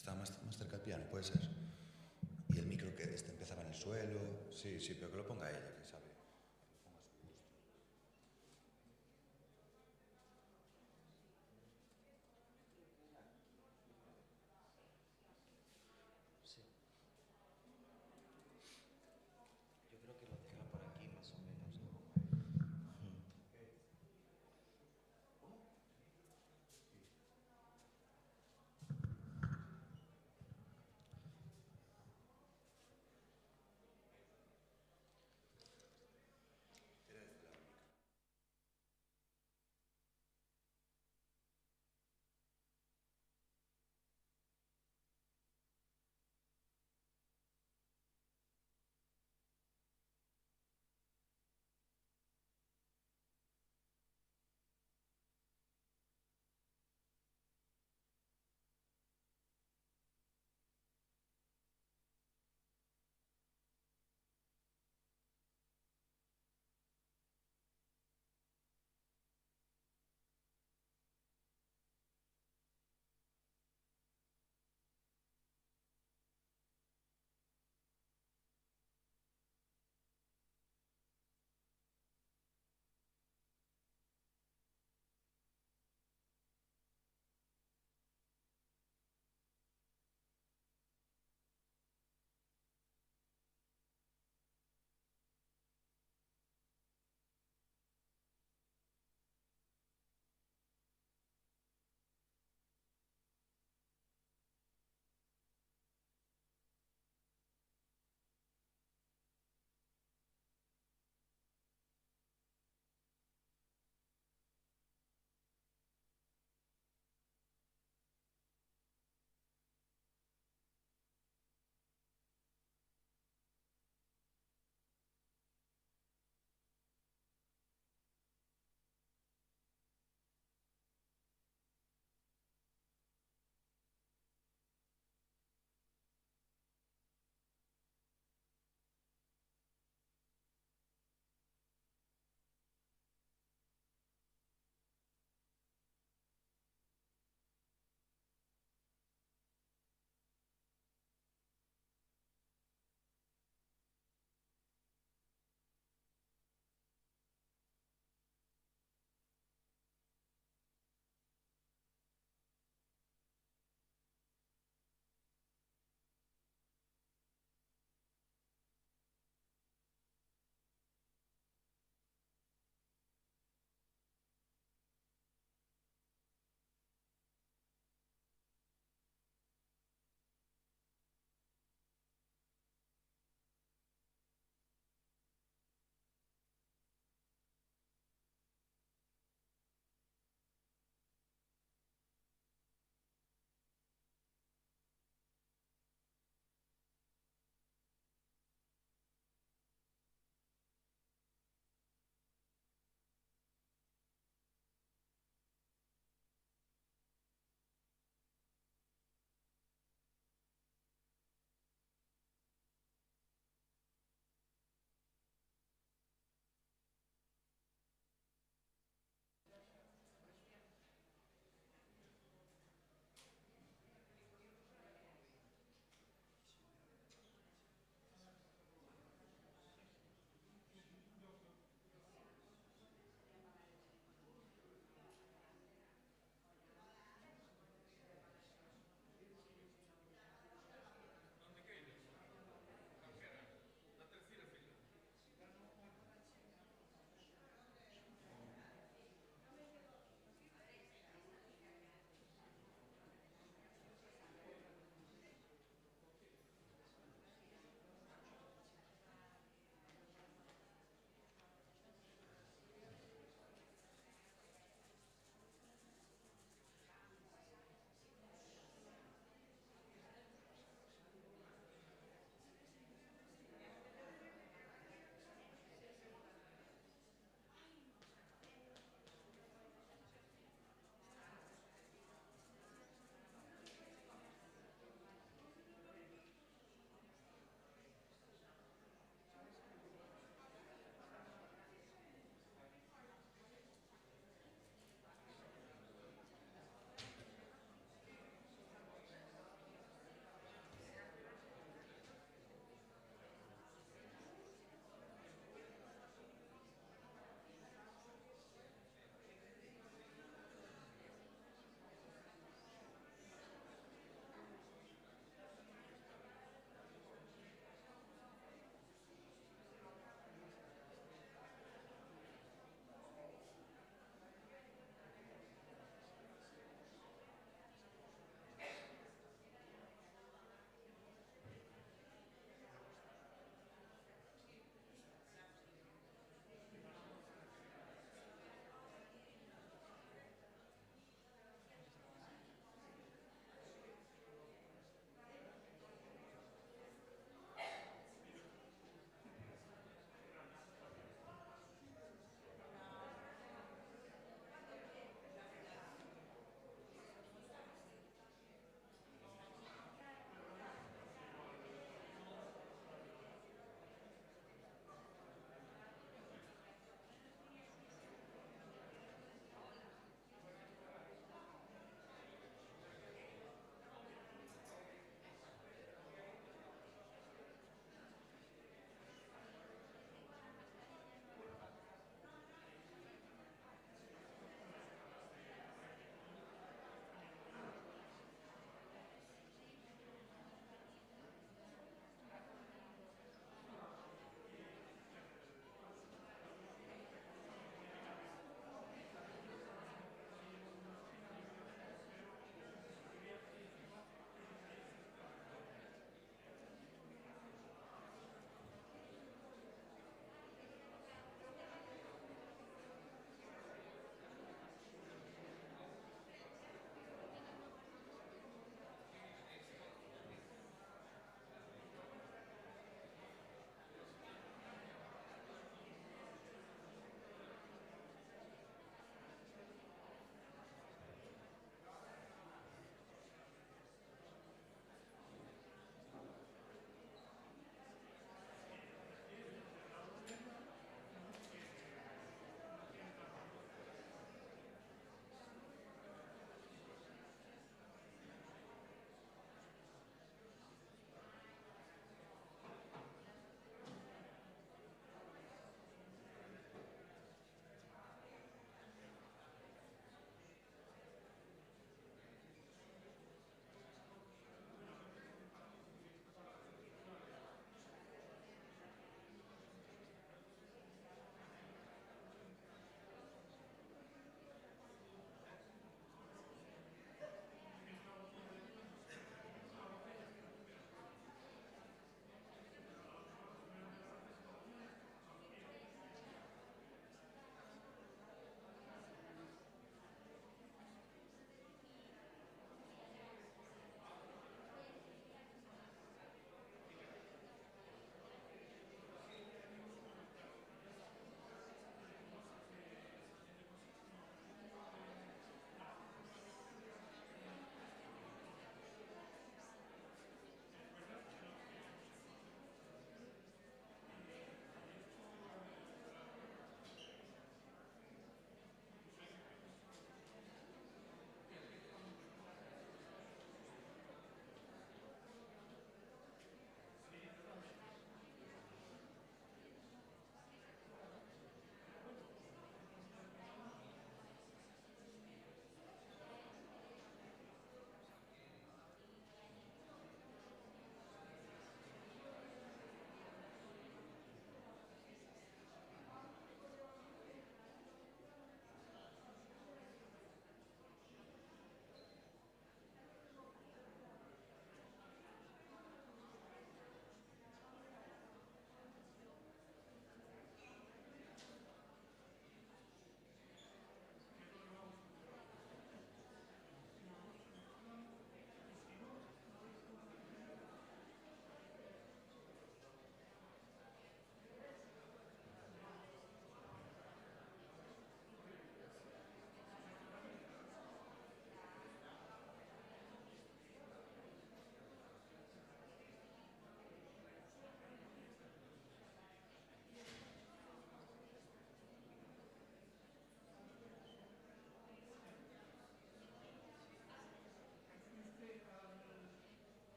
Estaba más cerca del piano, puede ser. Y el micro que empezaba en el suelo. Sí, sí, pero que lo ponga ella, que sabe. Que lo ponga a su gusto. Sí. Yo creo que lo deja por aquí más o menos, ¿no?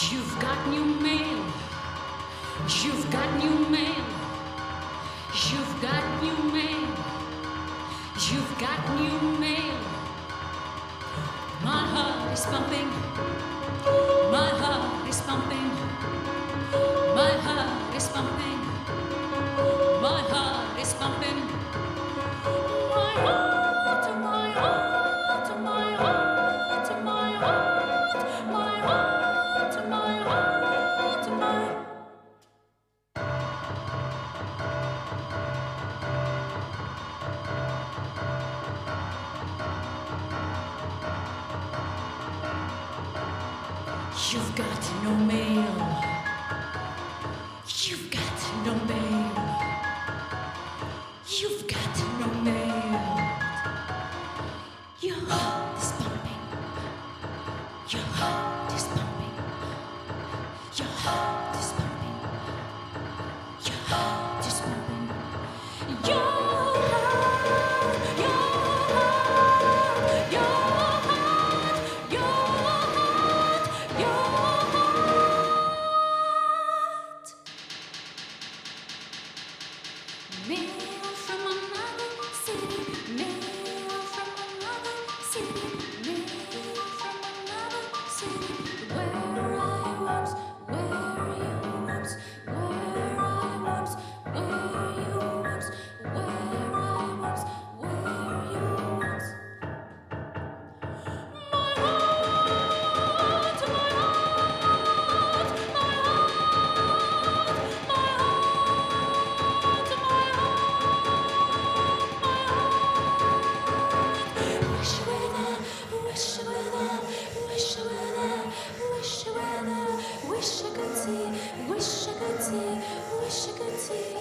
You've got new mail. You've got new mail. You've got new mail. You've got new mail. My heart is pumping. My heart is pumping. My heart is pumping. My heart is pumping. My heart, my heart, my heart, my heart, my heart, my heart, my heart. You've got no mail. You've got no mail. You've got no mail. Your heart is pumping. Your heart is pumping. Your heart is pumping. Your heart is pumping. Your heart, your heart, your heart, your heart, your heart. Mail from another city, mail from another city, mail from another city. Where I was, where you was, where I was, where you was, where I was, where you was. My heart, my heart, my heart, my heart, my heart. Wish you were there, wish you were there, wish you were there, wish you were there, wish I could see, wish I could see, wish I could see.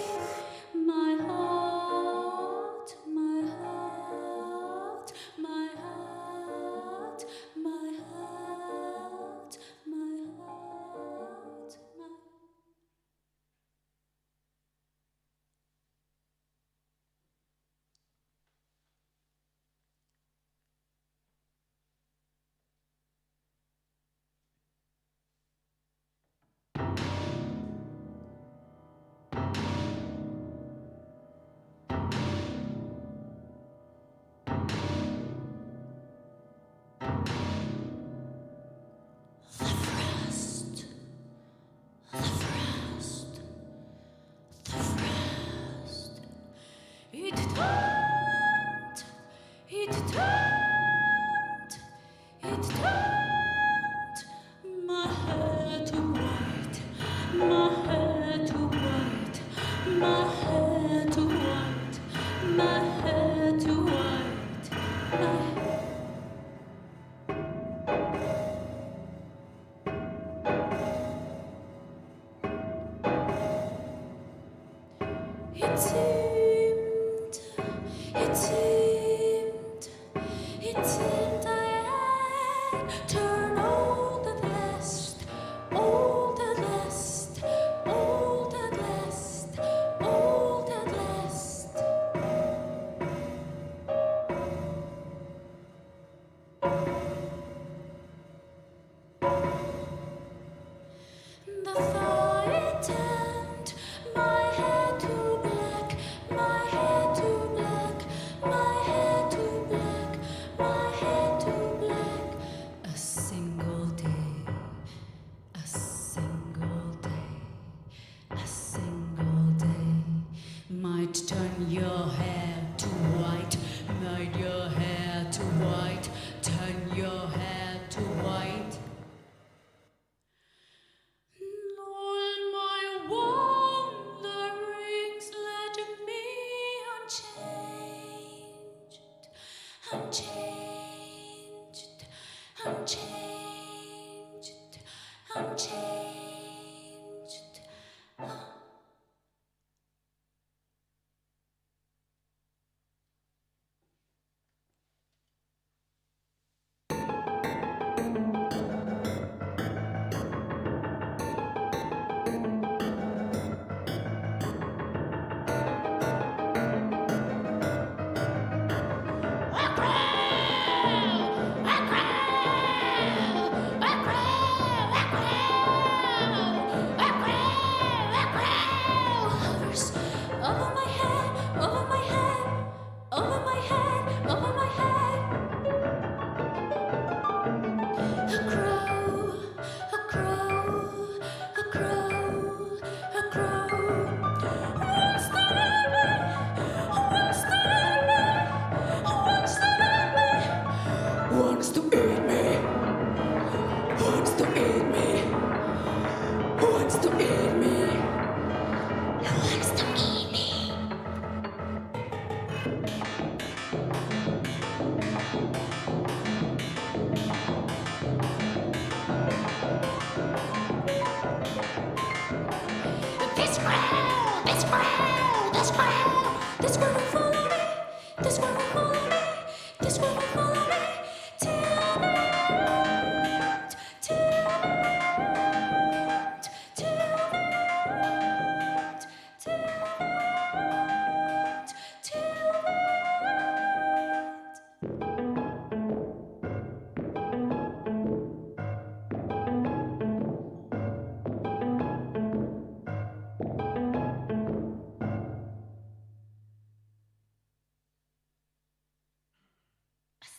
My heart, my heart, my heart, my heart, my heart, my. The frost, the frost, the frost. It turned, it turned, it turned my hair to white, my hair to white, my hair to white, my hair to white, my. It seemed, it seemed, it seemed I had turned old at last, old at last, old at last, old at last. The thought it turned my hair to black, my hair to black, my hair to black, my hair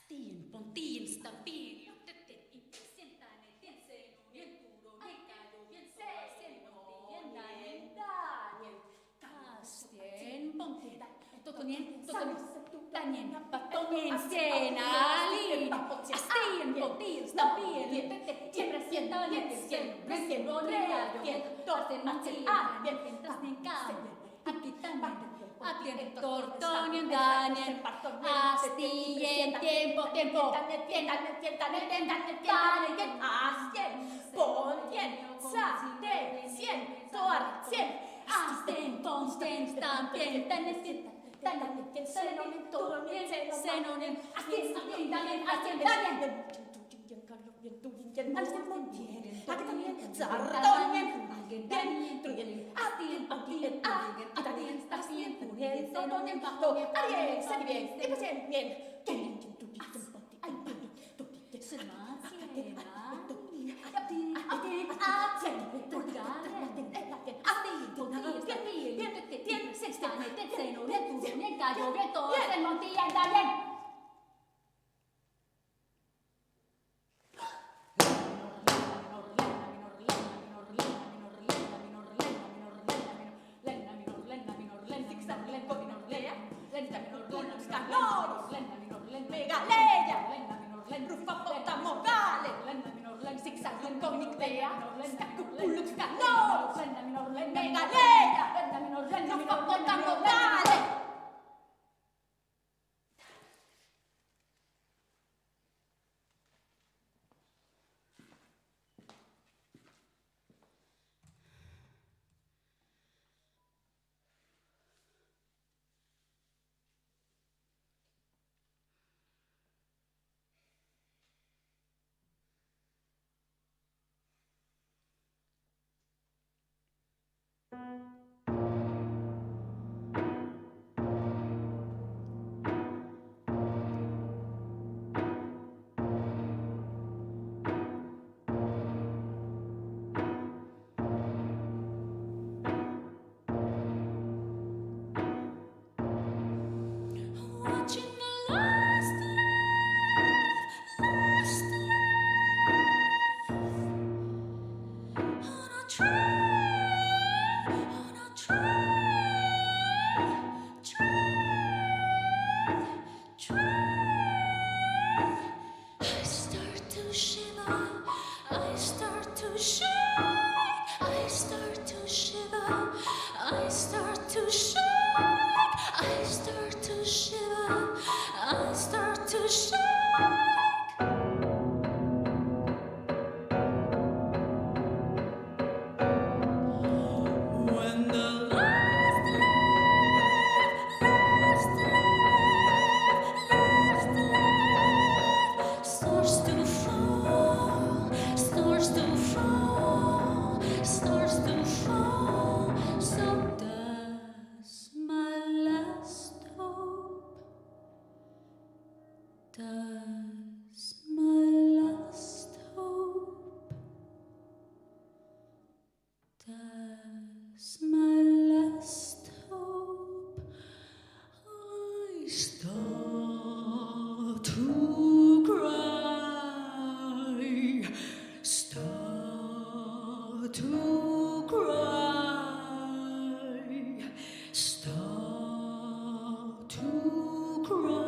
Astien, pontiin, stabili, tetet, impazientane, tien seno, nien puro, nien callo, nien sola, seno, nien nanen, danien, astien, pontiin, totonien, tanien, patonien, sienalin, astien, pontiin, stabili, tetet, impazientane, tien seno, nien puro, nien callo, nien sola, seno, tasnen cambio, aquitanen, Atien tortonien danien, astien, tiempo, astien, pontien, saten, sien, toartien, astien, ponsten, stampien, tänne, senonen, toronien, senonen, astien, danien, astien, danien, Watching the last on a train, I start to shiver, I start to shake, I start to shiver, I start to shake, I start to shiver, I start to shake. When the last starts to fall, starts to fall, starts to fall, so does my last hope, does my last hope, does my last hope. I start to cry, start to cry, start to cry,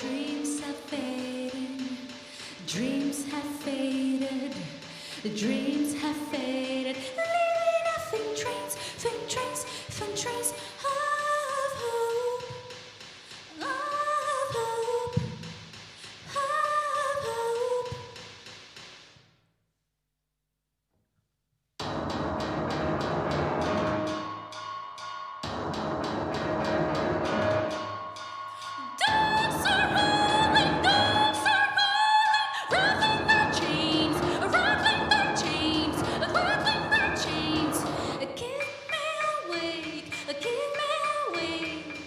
Dreams have faded, dreams have faded, dreams have faded, leaving nothing trains, faint trains, faint trains of hope, of hope, of hope. Dogs are howling, rattling their chains, rattling their chains, rattling their chains. Keep me awake, keep me awake.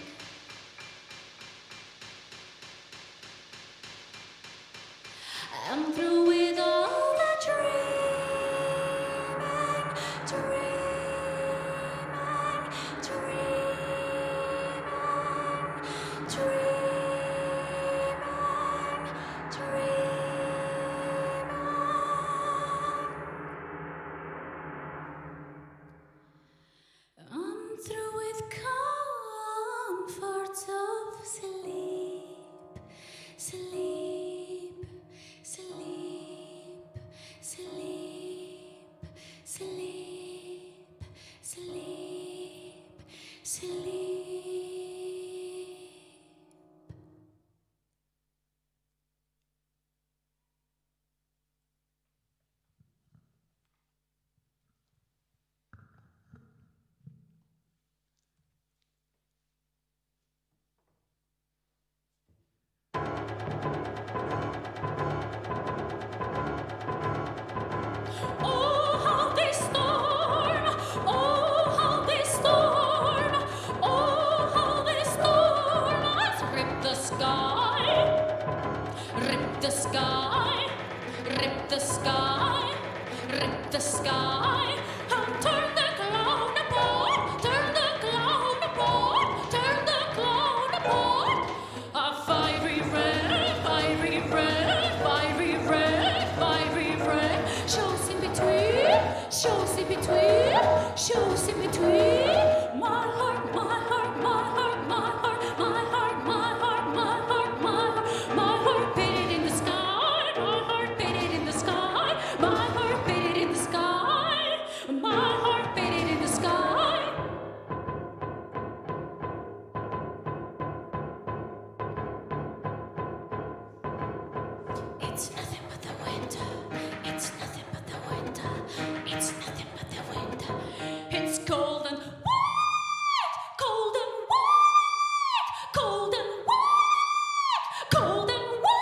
I'm through with all the dreaming, dreaming, dreaming, dreaming, dreaming. I'm through with comforts of sleep, sleep, sleep, sleep, sleep, sleep, sleep. Oh, how they storm! Oh, how they storm! Oh, how they storm! Let's rip the sky, rip the sky, rip the sky, rip the sky, and turn the cloud apart, turn the cloud apart, turn the cloud apart. A fiery red, fiery red, fiery red, fiery red. Shows in between, shows in between, shows in between. My heart, my heart, my heart, my heart, my heart, my heart, my heart, my heart, my heart beat it in the sky, my heart beat it in the sky, my heart beat it in the sky, my heart beat it in the sky. It's nothing but the winter. It's nothing but the winter. It's nothing but the winter. It's cold and white, cold and white, cold and white, cold and white.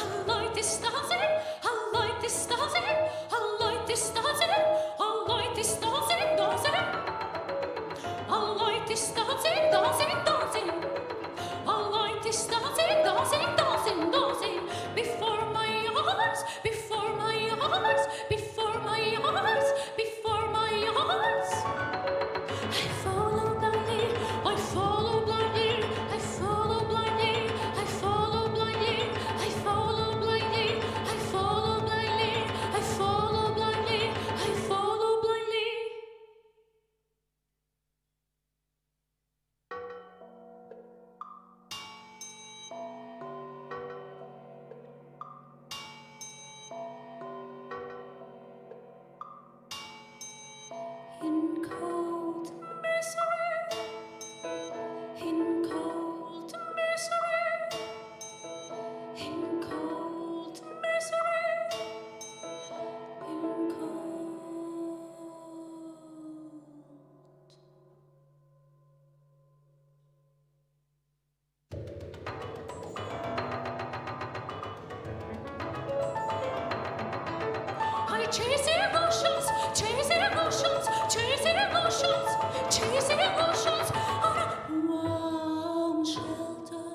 I like this dancing, I like this dancing, I like this dancing, I like this dancing, dancing. I like this dancing, dancing, dancing. I like this dancing, dancing, dancing, dancing. Before my eyes, before my eyes, before my eyes, before my eyes. I follow blindly, I follow blindly, I follow blindly, I follow blindly, I follow blindly, I follow blindly, I follow blindly, I follow blindly. In cold misery, in cold misery, in cold misery, in cold. I chase emotions, chase emotions, chase emotions, chase emotions on a warm shelter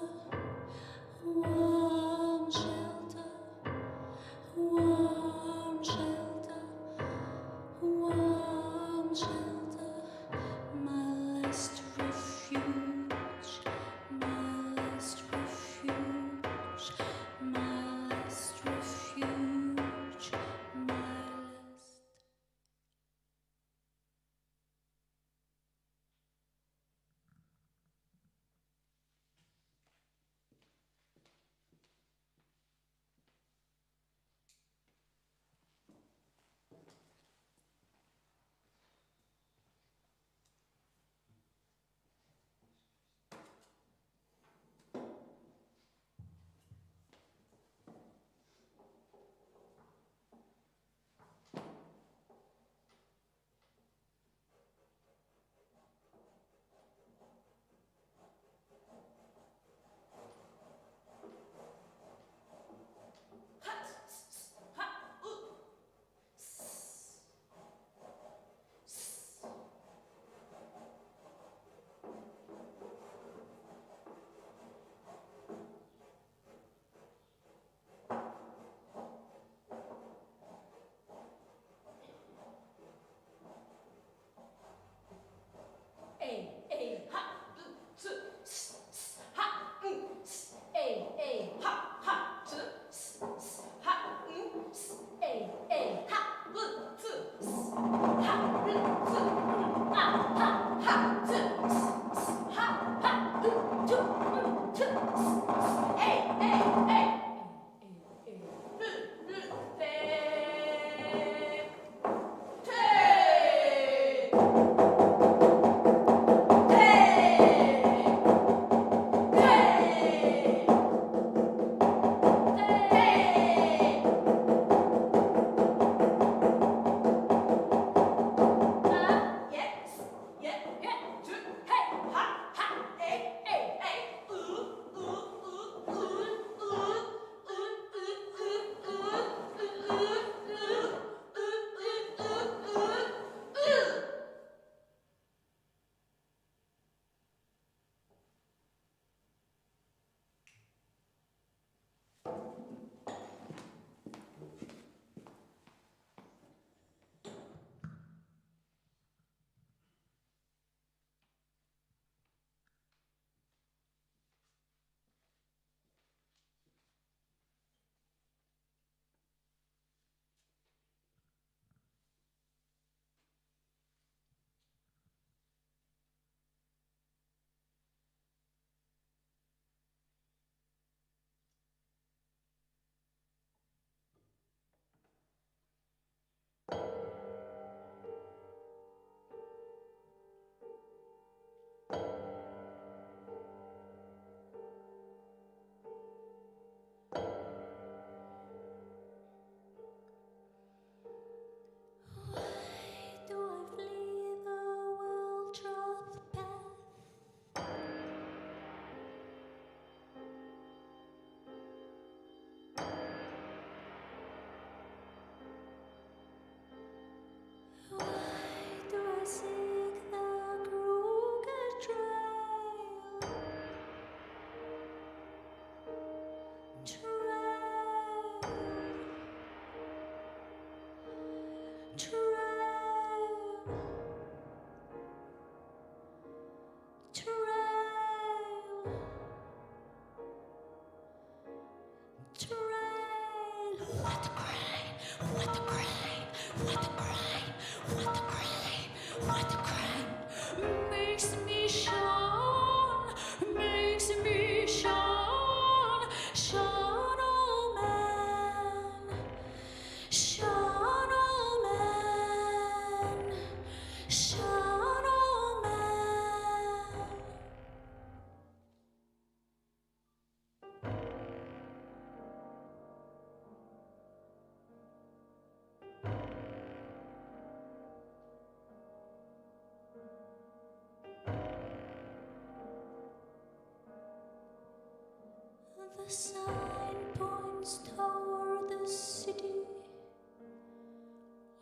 The sign points toward the city.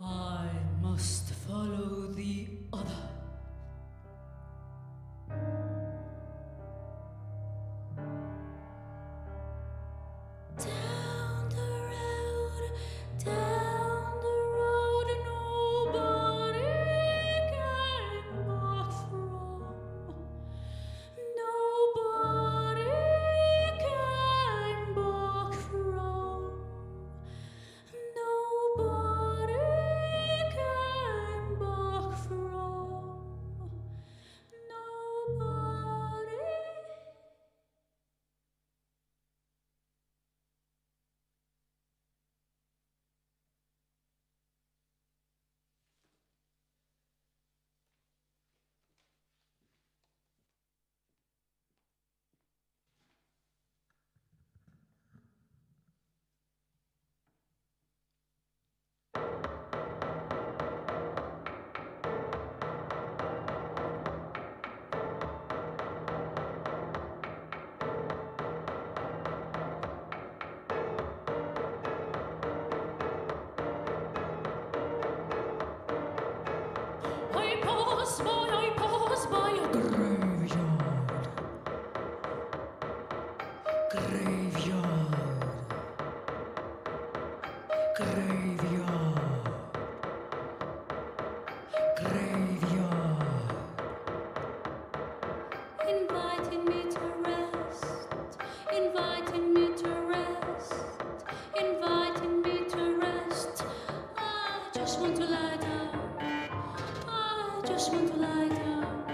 I must follow the other. Down the road, nobody came back from. Nobody came back from. Nobody came back from. Nobody. I pass by a graveyard. Graveyard. Graveyard. Graveyard. Inviting me to rest, inviting me to rest, inviting me to rest. I just want to lie down. I just want to lie down.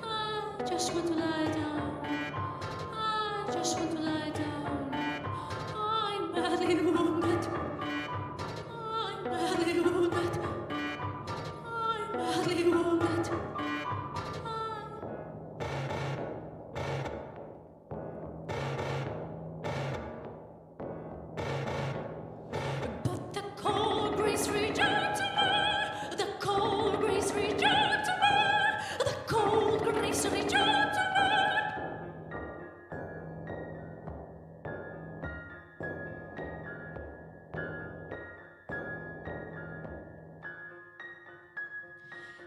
I just want to lie down. I just want to lie down. I'm badly wounded. I'm badly wounded. I'm badly wounded. But the cold breeze rejected me. The cold breeze rejected me. The cold breeze rejected me.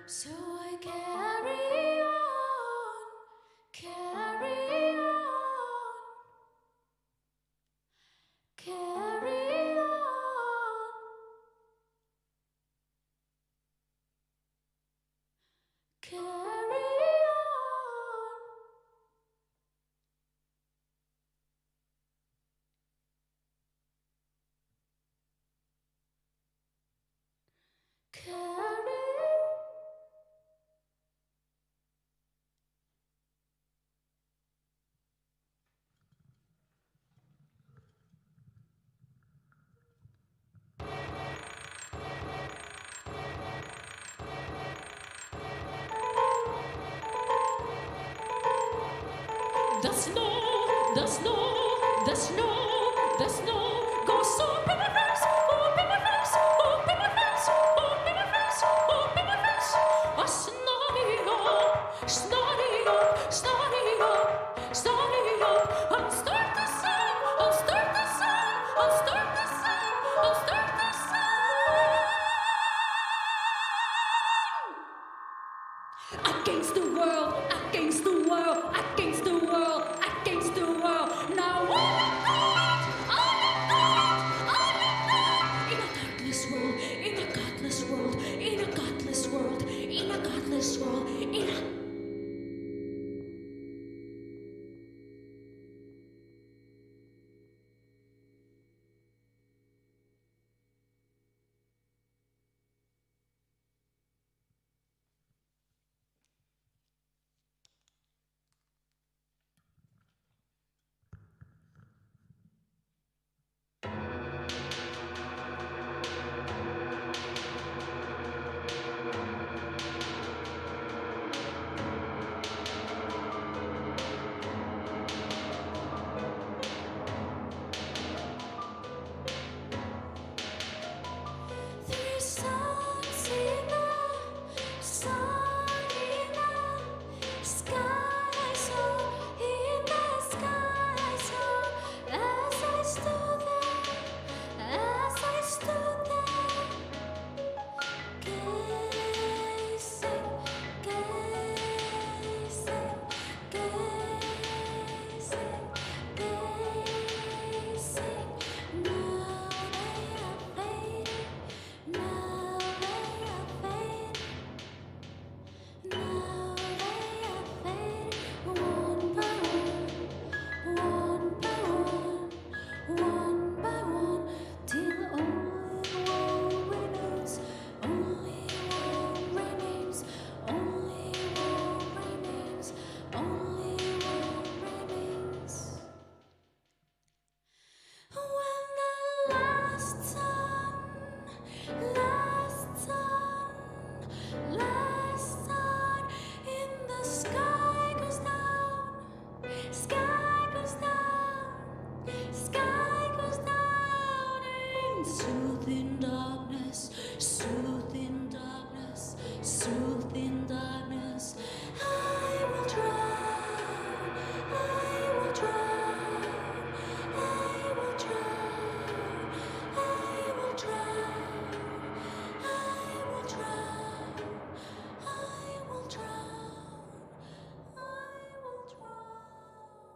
So I carry on, carry on, carry on. Carry on. Carry. The snow, the snow, the snow, the snow goes up in my face, up in my face, up in my face, up in my face, up in my face. I snotty up, snotty up, snotty up, snotty up. I'll start the song, I'll start the song, I'll start the song, I'll start the song. Against the world, against the world, against the world, against the world. Now what? Soothing darkness, soothing darkness, soothing darkness. I will drown, I will drown, I will drown, I will drown, I will drown, I will drown, I will drown.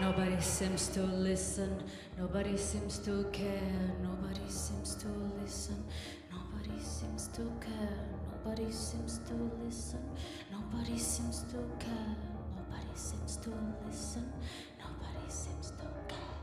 Nobody seems to listen, nobody seems to care, nobody seems to listen, nobody seems to care, nobody seems to listen, nobody seems to care, nobody seems to listen, nobody seems to care.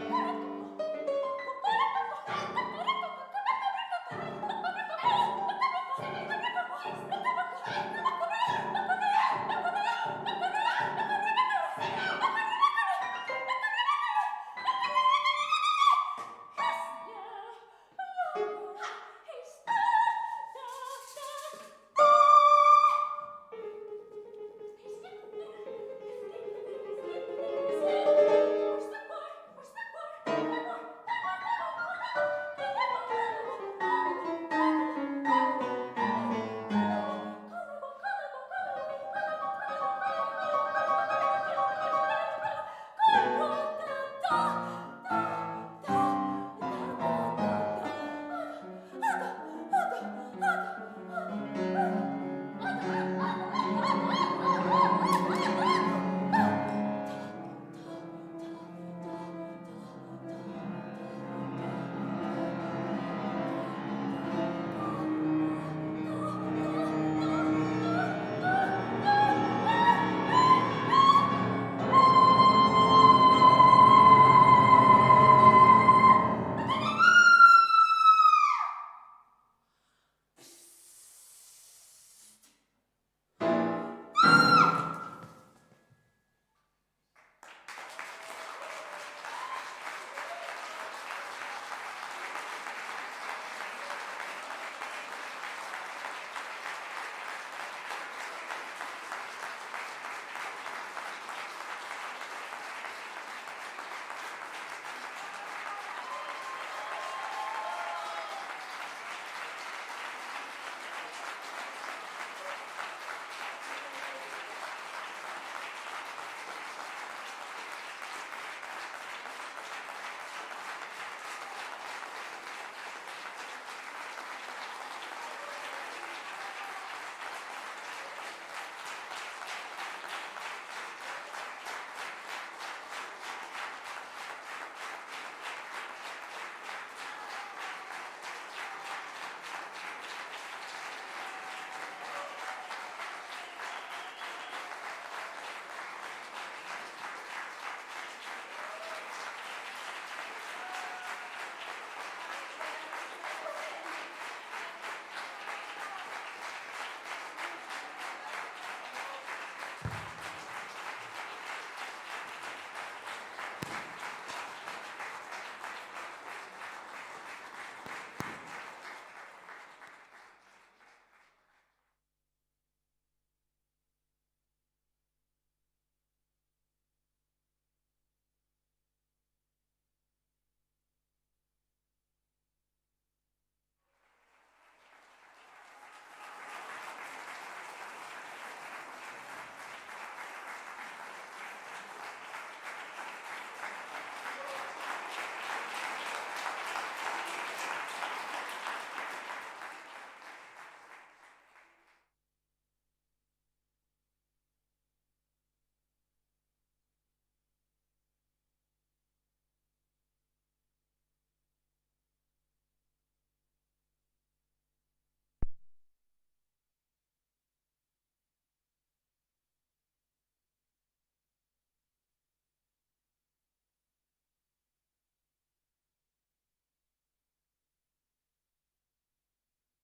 cucù,